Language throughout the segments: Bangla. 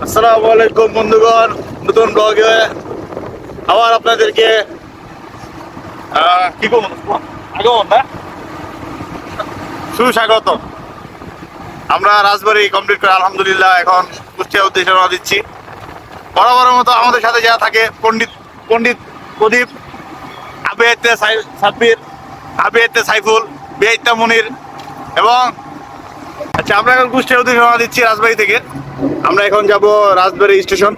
আসসালামু আলাইকুম বন্ধুগণ, নতুন ব্লগে আবার আপনাদেরকে কি করবো আগমন না সুস্বাগত। আমরা রাজবাড়ি কমপ্লিট করে আলহামদুলিল্লাহ এখন কুষ্টিয়া উদ্দেশ্যে রওনা দিচ্ছি। বরাবরের মতো আমাদের সাথে যারা থাকে পণ্ডিত প্রদীপ, আবিয়াতে সাব্বির, আবিয়াতে সাইফুল, বিআইতা মনির এবং আচ্ছা আমরা এখন কুষ্টিয়া উদ্দেশ্যে রওনা দিচ্ছি রাজবাড়ি থেকে। আমরা এখন যাব রাজবাড়ি স্টেশন।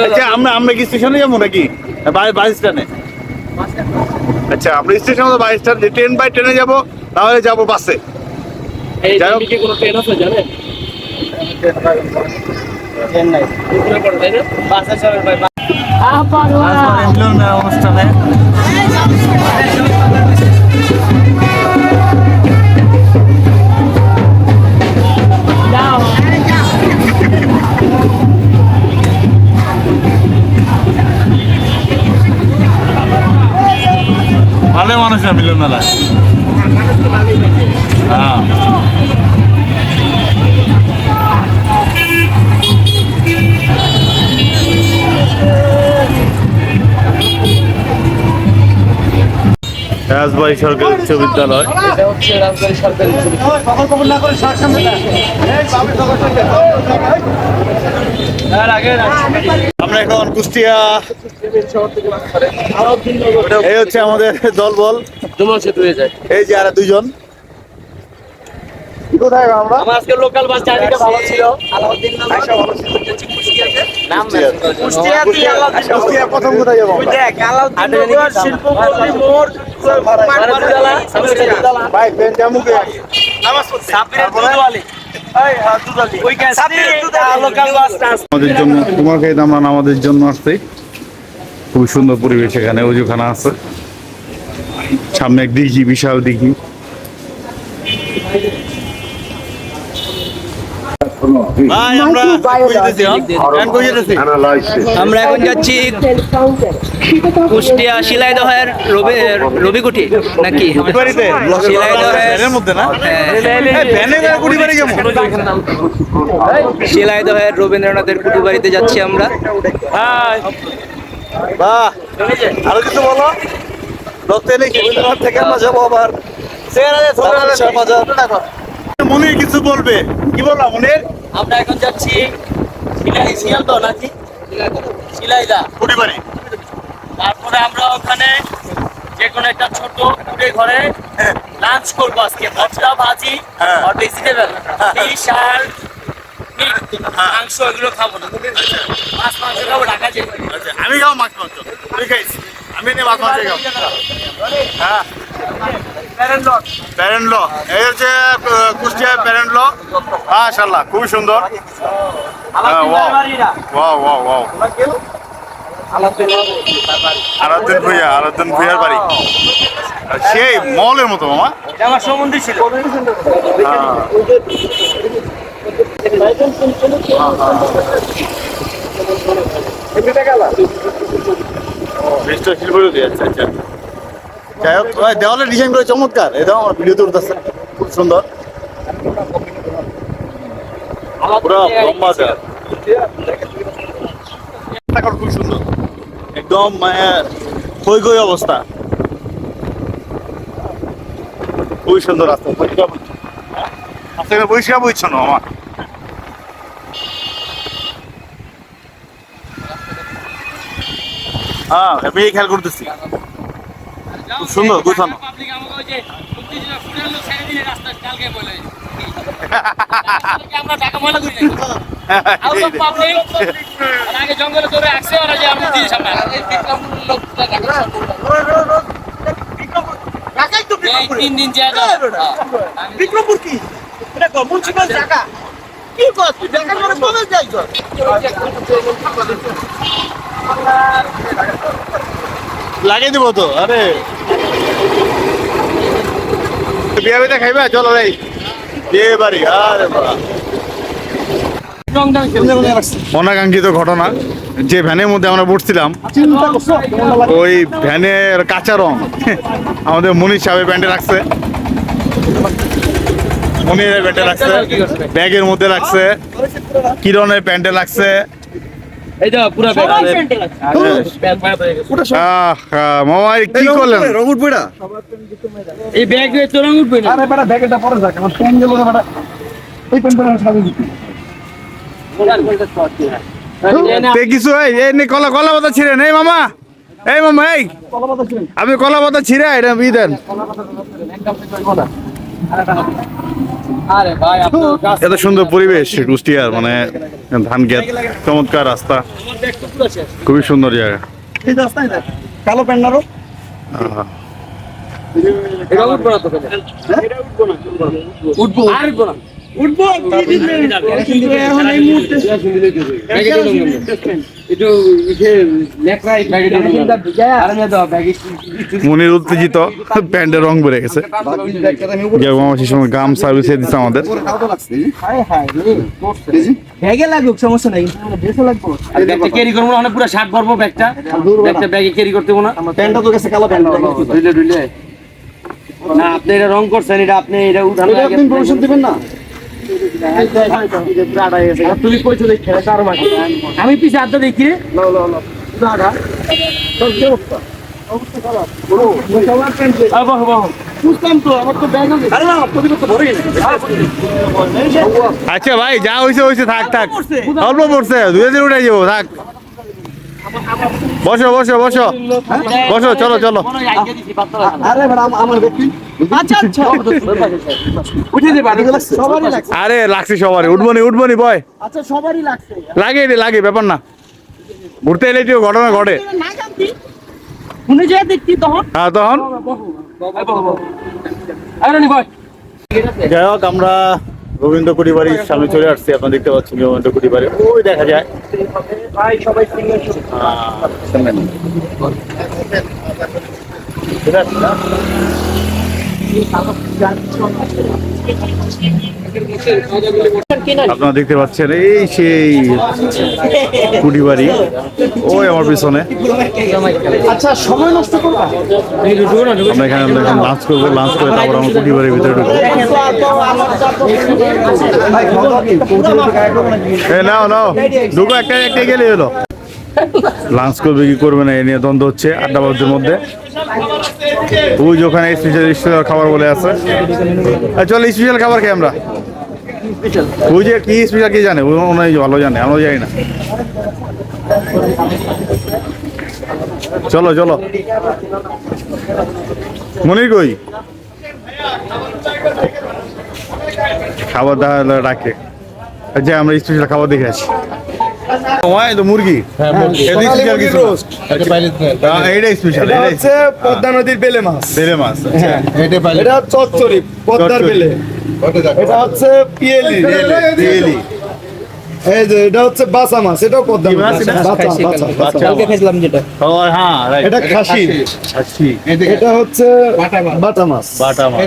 আচ্ছা আমরা কি স্টেশনে যাবো নাকি বাস স্ট্যান্ডে? আচ্ছা আমরা স্টেশন তো বাস স্ট্যান্ড, যে ট্রেন বাই ট্রেনে যাবো তাহলে যাবো বাসে। অনুষ্ঠানে ভালো মানুষ না মিলন মেলায়। হ্যাঁ রাজবাড়ি সরকারি উচ্চ বিদ্যালয়। আমরা এখন কুষ্টিয়া, এই হচ্ছে আমাদের দলবল, এই যে আর দুইজন। কোথায় আমরা? আমার আজকে লোকাল বাস জার্নিটা ভালো ছিল। আলাউদ্দিন নাম কুষ্টিয়া প্রথম কোথায় যাব? ওই দেখ আলাউদ্দিন নগর, শিল্পপল্লী মোড়, মানবাড়িতলা, ভাই বেন জামুকে নামাজ পড়তে সাবিরের দুধওয়ালি। আমাদের জন্য তোমার খাইতে আমরা আমাদের জন্য আসছি। খুব সুন্দর পরিবেশ, এখানে উজুখানা আছে, সামনে এক দিঘি, বিশাল দিঘি। আমরা এখন যাচ্ছি কুষ্টিয়া শিলাইদহের রবিকুটি নাকি শিলাইদহের রবীন্দ্রনাথের কুটি বাড়িতে যাচ্ছি আমরা। আরো কিছু বলো থেকে আমরা যাবো আবার মনির কিছু বলবে। কি বললাম মনির? আমরা এখন যাচ্ছি শিলাইদহ নাকি শিলাইদহ কুটি বাড়ি। তারপরে আমরা ওখানে যে কোনো একটা ছোট কুড়ে ঘরে লাঞ্চ করবো আজকে। ভর্তা, ভাজি আর ভেজিটেবল, ফিশ আর মাংস এগুলো খাবো না। মাছ মাংস খাবো ঢাকা যে। আমি খাবো মাছ মাংস, তুই খাইস, আমি নিয়ে মাছ মাংস খাবো। হ্যাঁ প্যারেন্ট ল, এই হচ্ছে কুষ্টিয়া প্যারেন্ট ল। মাশাআল্লাহ খুবই সুন্দর। আরাধ্যন ভুইয়ার বাড়ি, সেই মলের মতো মামা। আমার সম্বন্ধে ছিল আচ্ছা আচ্ছা, যাই হোক দেওয়ালের ডিজাইন করে চমৎকার। এই দাও আমার ভিডিওতে উঠতেছে, খুব সুন্দর। পুরো লম্বা খুব সুন্দর, একদম খই খই অবস্থা, খুবই সুন্দর রাস্তা। পরিষ্কার পরিচ্ছন্ন আমার। হ্যাঁ আমি খেয়াল করতেছি, খুব সুন্দর গুছানো। বিক্রমপুর কি মুন্সিপাল জায়গা? কি করছিস? দেখা করে কবে যাই তো লাগিয়ে দিব তো। আরে বিয়া বিয়ে খাইবা? চলো ভাই বিয়ে বাড়ি। আরে অনাকাঙ্ক্ষিত ঘটনা, যে ভ্যানের মধ্যে আমরা বসছিলাম ওই ভ্যানের কাঁচা রং আমাদের মনির সাহেবের প্যান্টে রাখছে, মনিরের প্যান্টে রাখছে, ব্যাগের মধ্যে রাখছে। কিরণের প্যান্টে লাগছে। এই দাও পুরো ব্যাগ মামা কি করলেন? রং উঠবে না এই ব্যাগ দিয়ে তো রং উঠবে না। আরে বেটা ব্যাগটা পরে যাক আমার ফোন গেল না বেটা এই পেনটা সামনে দিতে তে কিছু এই নে কলা কলা পাতা ছিঁড়ে এই মামা এই মামা এই আপনি কলা পাতা ছিঁড়ে এটা ই দেন। আরে ভাই আপনার গাছ এত সুন্দর পরিবেশ কুষ্টিয়ার, মানে ধান ক্ষেত, চমৎকার রাস্তা, আমার ব্যাগ তো পুরো শেষ। খুবই সুন্দর জায়গা। এই রাস্তায় দেখ কালো প্যান্ডারও এটা উঠবো না তো কেন? এটা উঠবো না। উঠবো আর উঠবো না। উঠবো কিন্তু এখন এই মুহূর্তে ব্যাগে তো একটু ইসে লেকরাই ব্যাগে তো আর না দাও ব্যাগে মনির উত্তেজিত, প্যান্টের রং বেড়ে গেছে। সেই সময় গাম সার্ভিসে দিচ্ছে আমাদের। হাই হাই ব্যাগে লাগুক সমস্যা নাই, কিন্তু ড্রেসে লাগবে। আর ব্যাগটা ক্যারি করব না, পুরো শার্ট ভরবো ব্যাগটা। ব্যাগটা ব্যাগে ক্যারি করতে হবে না। প্যান্টটা তো গেছে কালো প্যান্ট দুইলে দুইলে না, আপনি এটা রং করছেন, এটা আপনি এটা উঠান এটা আপনি ইনফরমেশন দিবেন না তুমি কইছো দেখে তার মাঝে আমি পিছে আড্ডা দেখি লো লো লো দাদা তো কি অবস্থা অবস্থা খারাপ বড় সবার প্যান্ট বাহ বাহ বুঝলাম তো আমার তো ব্যাগ আছে আরে না প্রতিপক্ষ ধরে গেছে আচ্ছা ভাই যা হয়েছে হয়েছে, থাক থাক, অল্প পড়ছে, 2000 উঠে যাবো, থাক। বসো বসো বসো বসো, চলো চলো। আরে ম্যাডাম আমার ব্যক্তি আচ্ছা আচ্ছা উঠে দে বাড়ি লাগছে সবারই লাগছে আরে লাগছে সবারই, উঠবো নি বয়, আচ্ছা সবারই লাগছে লাগে রে লাগে, ব্যাপার না, ঘুরতে এলে একটু ঘটনা ঘটে। না জানতি শুনে যায় দেখতি তখন হ্যাঁ তখন আরে নি ভাই যাই হোক, আমরা রবীন্দ্র কুটি বাড়ির সামনে চলে আসছি। আপনারা দেখতে পাচ্ছেন রবীন্দ্র কুটি বাড়ি, ওই দেখা যায়। ভাই সবাই সিঙ্গেল আপনারা দেখতে পাচ্ছেন এই সেই কুটি বাড়ি, ওই আমার পিছনে। আচ্ছা সময় নষ্ট করবা আমরা এখানে লাঞ্চ করবো, লাঞ্চ করে তারপর আমরা কুটি বাড়ির ভিতরে ঢুকবো। নাও নাও ঢুকো, একটা একটা গেলে হলো। লাঞ্চ করবে কি করবে না এ নিয়ে দ্বন্দ্ব হচ্ছে আড্ডাবাজদের মধ্যে। ওই যে ওখানে স্পেশাল খাবার বলে আছে, চলো স্পেশাল খাবার খাই আমরা। ওই যে কি স্পেশাল কি জানে, ওনাই ভালো জানে, আমরা জানি না। চলো চলো, মনির কই খাবার দাবার রাখে যে আমরা স্পেশাল খাবার দেখে আসি। মুরগি এইটা স্পেশাল, পদ্মা নদীর বেলে মাছ বেলে মাছ। এটা চচ্চড়ি পদ্মার বেলে এটা হচ্ছে পিয়েলি তেলি এই যে এটা হচ্ছে বাসা মাছ, এটাও পদ্মা কি মাছ মাছ এটা? বাচ্চা খাইছিলাম যেটা ও হ্যাঁ right. এটা খাসি খাসি, এটা হচ্ছে বাটা মাছ বাটা মাছ।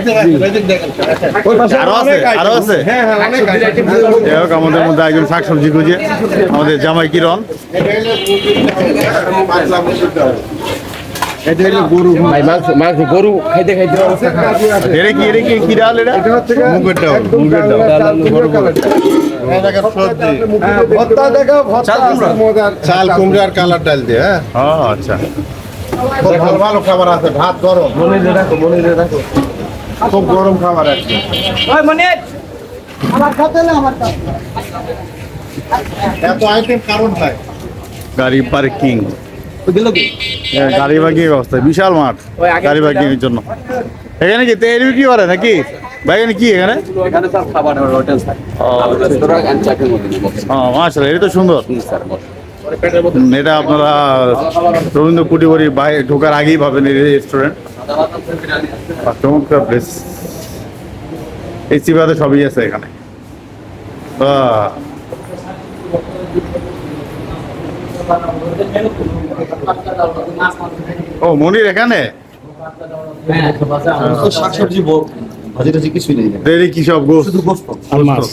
ওই পাশে আরো আছে, অনেক item আরো আছে? হ্যাঁ হ্যাঁ অনেক item। যাই হোক, আমাদের মধ্যে একজন শাকসবজি খুঁজে আমাদের জামাই কিরণ। এটা হলো গরু ভাই মাংস গরু খাইতে খাইতে এরে কি কি ডাল এটা? এটা হচ্ছে মুগের ডাল, মুগের ডাল। ভর্তা দেখো ভর্তা আছে মজার চাল কুমড়া আর কালার ডাল দিয়ে, হ্যাঁ ও আচ্ছা, খুব ভালো ভালো খাবার আছে। ভাত গরম, খুব গরম খাবার আছে। ওই মনে আমার খাতে না আমার খাতে এত আইটেম কারণ নাই। গাড়ি পার্কিং, গাড়ি পার্কিং ব্যবস্থা, বিশাল মাঠ গাড়ি পার্কিং এর জন্য। এখানে কি তেল বিক্রি করে নাকি ভাই? এখানে কি এখানে মাশাআল্লাহ, এটা তো সুন্দর। এটা আপনারা রবীন্দ্র কুটি বাড়ি বাইরে ঢোকার আগেই পাবেন এই রেস্টুরেন্ট। চমৎকার প্লেস, এই চিবাতে সবই আছে এখানে। ও মনির এখানে শাকসবজি ভাজি টাজি কিছুই নেই। দেরি কি সব গোস্ত আর মাছ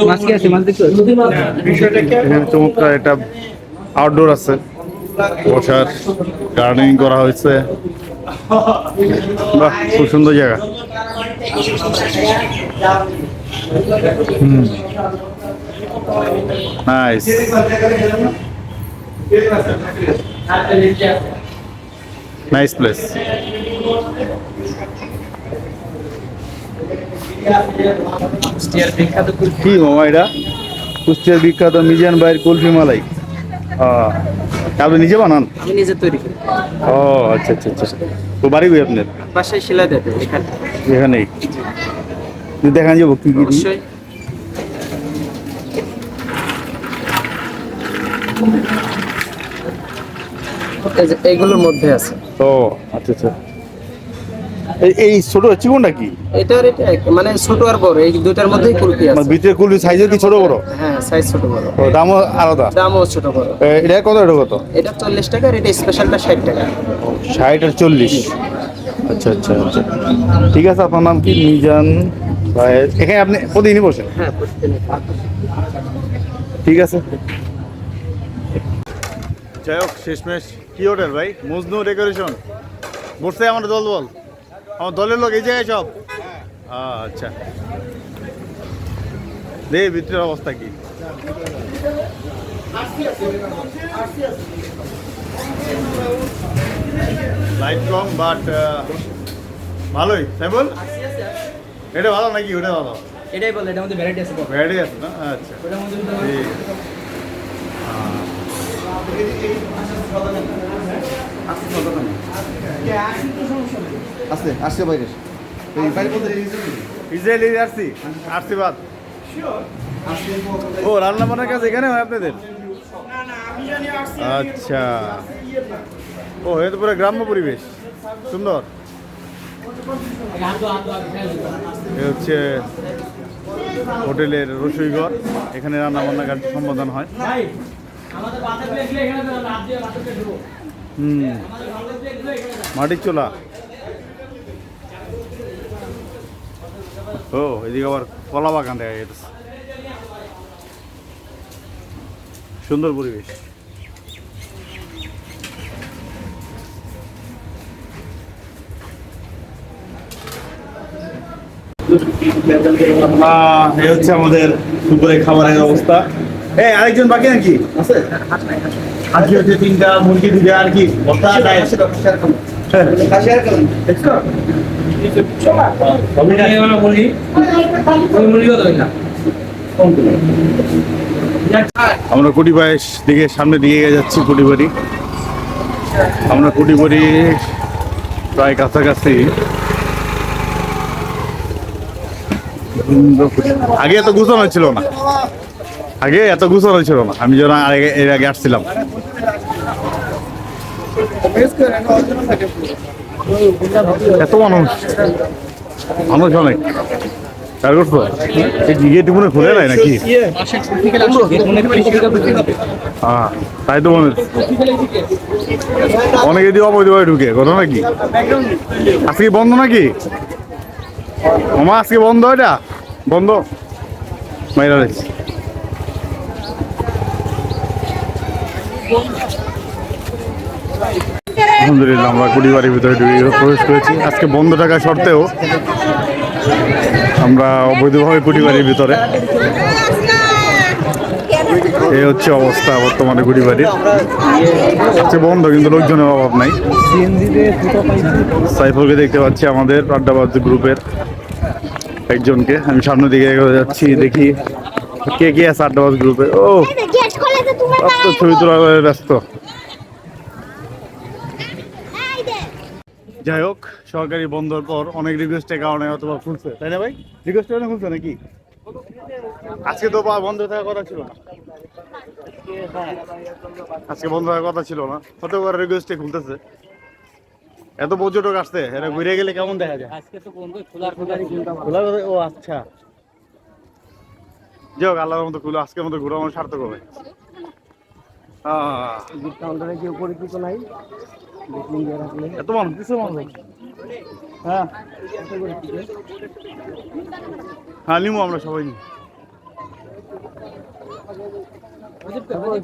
মাছ কি আছে মাছ দেখছো? এখানে চমৎকার একটা আউটডোর আছে, বসার গার্ডেনিং করা হয়েছে। বাহ, খুব সুন্দর জায়গা। নাইস। Nice place. কুষ্টিয়ার বিখ্যাত কি মামা এটা? কুষ্টিয়ার বিখ্যাত মিজান ভাইয়ের কুলফি মালাই। আপনি নিজে বানান? আমি নিজে তৈরি করি। ও আচ্ছা আচ্ছা আচ্ছা। তো বাড়ি কই আপনার? বাসায় সেলাই দেবে এখানে। এখানেই দেখান যাবো কি কি? অবশ্যই। এইগুলোর মধ্যে আছে। ও আচ্ছা আচ্ছা। এই ছোট চিকনটা কি? এটার এটা মানে ছোট আর বড় এই দুটার মধ্যেই কুলফি মানে আছে। ভিতরে কুলফি সাইজের কি ছোট বড়? হ্যাঁ সাইজ ছোট বড়। ও দামও আলাদা? দামও ছোট বড়। এটা কত, এটা কত? এটা 40 টাকা আর এটা স্পেশালটা 60 টাকা। 60 আর 40। আচ্ছা আচ্ছা আচ্ছা, ঠিক আছে। আপনার নাম কি? মিজান ভাই। এখানে আপনি প্রতিদিনই বসেন? হ্যাঁ প্রতিদিন। ঠিক আছে। যাই হোক, শেষমেশ কি হোটেল ভাই? মজনু ডেকোরেশন বসছে আমার দল বল, আমার দলের লোক এই জায়গায় সব। আচ্ছা, দে ভিতরের অবস্থা কি? লাইট কম বাট ভালোই। তাই বল, এটা ভালো নাকি ওটা ভালো? এটাই বলে এটার মধ্যে ভ্যারাইটি আছে। ভ্যারাইটি আছে না? আচ্ছা ওটার মধ্যে ঠিক আছে। আসছে আসছে বাইরে ইসরায়েলি আরসি বাদ। ও রান্না বান্নার কাজ এখানে হয় আপনাদের? আচ্ছা। ও এটা তো পুরো গ্রাম্য পরিবেশ, সুন্দর। এ হচ্ছে হোটেলের রসইঘর, এখানে রান্না বান্না কাজ সম্পাদন হয়। মাটির চুলা। ও এদিকে আবার কলা বাগান দেখা গেছে, সুন্দর পরিবেশ। এই হচ্ছে আমাদের দুপুরে খাবারের অবস্থা। আরেকজন বাকি নাকি আছে? আজকে হচ্ছে 3টা মুরগি, 2টা আর কি বস্তা আমরা কুটিবাড়ি দিকে সামনে দিকে যাচ্ছি। কুটিবাড়ি, আমরা কুটিবাড়ি প্রায় কাছাকাছি। আগে এত গুছানো ছিল না, আগে এত গুছানো ছিল না। আমি যখন এর আগে আসছিলাম, এত মানুষ মানুষ অনেক। কার করছো এই গেট মনে খুলে নাই নাকি? হ্যাঁ তাই তো মনে হচ্ছে। অনেকে দিয়ে অবৈধভাবে ঢুকে কথা নাকি? আজকে বন্ধ নাকি মামা? আজকে বন্ধ, এটা বন্ধ মাইরা রয়েছে। আলহামদুলিল্লাহ আমরা কুড়িবাড়ির ভিতরে প্রবেশ করেছি। আজকে বন্ধ থাকা সত্ত্বেও আমরা অবৈধভাবে কুড়িবাড়ির ভিতরে। এই হচ্ছে অবস্থা বর্তমানে কুড়িবাড়ির। আজকে বন্ধ কিন্তু লোকজনের অভাব নাই। সাইফুলকে দেখতে পাচ্ছি, আমাদের আড্ডাবাজ গ্রুপের একজনকে। আমি সামনের দিকে যাচ্ছি, দেখি কে কে আছে আড্ডাবাজ গ্রুপে। ও সব তো ছবি তোলা ব্যস্ত। যাই হোক, সরকারি বন্ধর পর অনেক রিকোয়েস্টের কারণে অথবা খুলছে, তাই না ভাই? রিকোয়েস্টের কারণে খুলছে নাকি? আজকে তো বন্ধ থাকার কথা ছিল না, আজকে বন্ধ থাকার কথা ছিল না। হতে পারে রিকোয়েস্টে খুলতেছে। এত পর্যটক আসছে, এরা ঘুরে গেলে কেমন দেখা যায়? আজকে তো বন্ধ, খোলার কথা। ও আচ্ছা, যাই হোক আল্লাহর মতো খুলে আজকের মতো ঘুরে আমার সার্থক হবে। কাউন্টারে কেউ পরিচিত নাই, এত মানুষ, কিছু মানুষ। হ্যাঁ হ্যাঁ নিমো, আমরা সবাই নিই।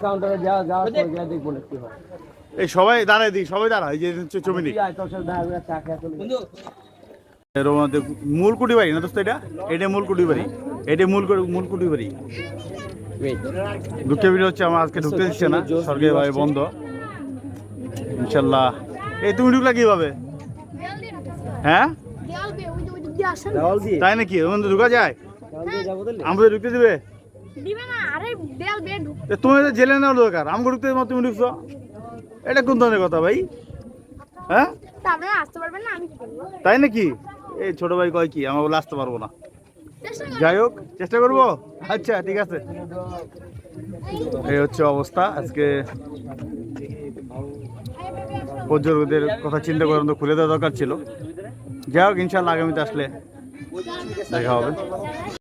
কাউন্টারে যাওয়ার দেখবো কি হয়। এই সবাই দাঁড়ায় দিই, সবাই দাঁড়ায়। এই যে ছবি নিই। মূল কুটি বাড়ি না দোস্ত? এটা মূল কুটি বাড়ি, এটা মূল কুটি বাড়ি। দুঃখের ভিডিও হচ্ছে আমার আজকে ঢুকতে দিচ্ছে না, সরকারিভাবে বন্ধ। ইনশাল্লাহ। এই তুমি ঢুকলা কিভাবে? হ্যাঁ দেওয়াল দিয়ে তাই নাকি? ওখান থেকে ঢুকা যায়? আমাদের ঢুকতে দিবে? দিবে না, আরে দেয়াল বেয়ে ঢুক। তুমি তো জেলে নেওয়ার দরকার, আমাকে ঢুকতে দেবো, তুমি ঢুকছো? এটা কোন ধরনের কথা ভাই? হ্যাঁ তা আপনারা আসতে পারবেন না, আমি কি করবো? তাই নাকি? এই ছোট ভাই কয় কি আমার বলে আসতে পারবো না? চেষ্টা করুন। যাই হোক, চেষ্টা করবো। আচ্ছা ঠিক আছে। এই হচ্ছে অবস্থা আজকে। পর্যটকদের কথা চিন্তা করে তো খুলে দেওয়া দরকার ছিল। যাই হোক, ইনশাল্লাহ আগামীতে আসলে দেখা হবে।